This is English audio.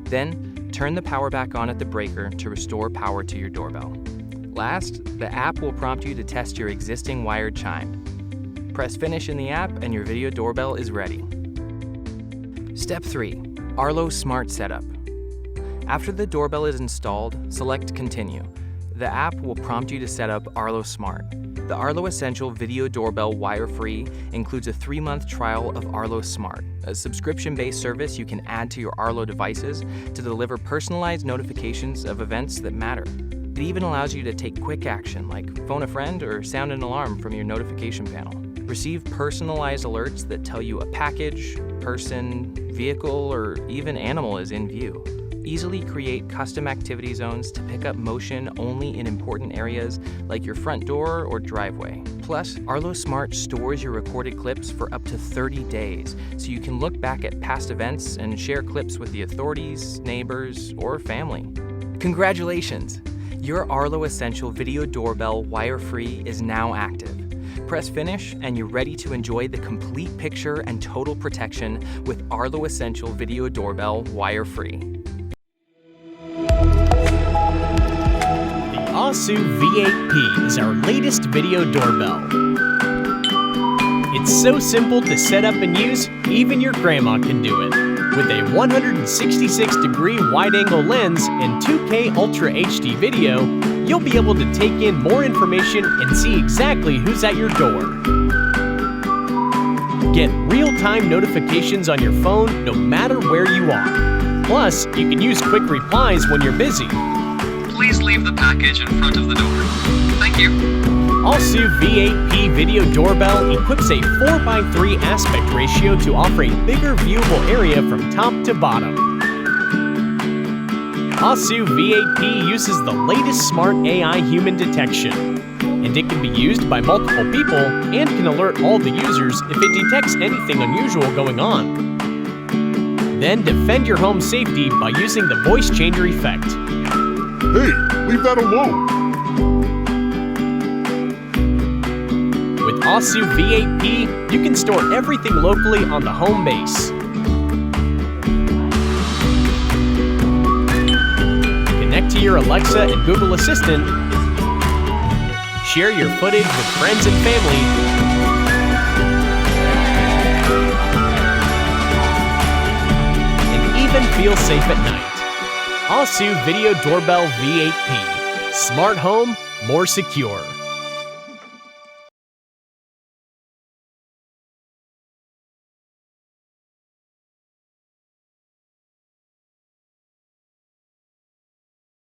Then, turn the power back on at the breaker to restore power to your doorbell. Last, the app will prompt you to test your existing wired chime. Press Finish in the app and your video doorbell is ready. Step 3. Arlo Smart Setup. After the doorbell is installed, select Continue. The app will prompt you to set up Arlo Smart. The Arlo Essential Video Doorbell Wire-Free includes a 3-month trial of Arlo Smart, a subscription-based service you can add to your Arlo devices to deliver personalized notifications of events that matter. It even allows you to take quick action, like phone a friend or sound an alarm from your notification panel. Receive personalized alerts that tell you a package, person, vehicle, or even animal is in view. Easily create custom activity zones to pick up motion only in important areas like your front door or driveway. Plus, Arlo Smart stores your recorded clips for up to 30 days, so you can look back at past events and share clips with the authorities, neighbors, or family. Congratulations! Your Arlo Essential Video Doorbell Wire-Free is now active. Press Finish and you're ready to enjoy the complete picture and total protection with Arlo Essential Video Doorbell Wire-Free. The AOSU V8P is our latest video doorbell. It's so simple to set up and use, even your grandma can do it. With a 166-degree wide-angle lens and 2K Ultra HD video, you'll be able to take in more information and see exactly who's at your door. Get real-time notifications on your phone no matter where you are. Plus, you can use quick replies when you're busy. Please leave the package in front of the door. Thank you. AOSU V8P Video Doorbell equips a 4:3 aspect ratio to offer a bigger viewable area from top to bottom. AOSU V8P uses the latest smart AI human detection, and it can be used by multiple people and can alert all the users if it detects anything unusual going on. Then defend your home safety by using the voice changer effect. Hey, leave that alone! With AOSU V8P, you can store everything locally on the home base. Connect to your Alexa and Google Assistant. Share your footage with friends and family. And even feel safe at night. AOSU Video Doorbell V8P. Smart home, more secure.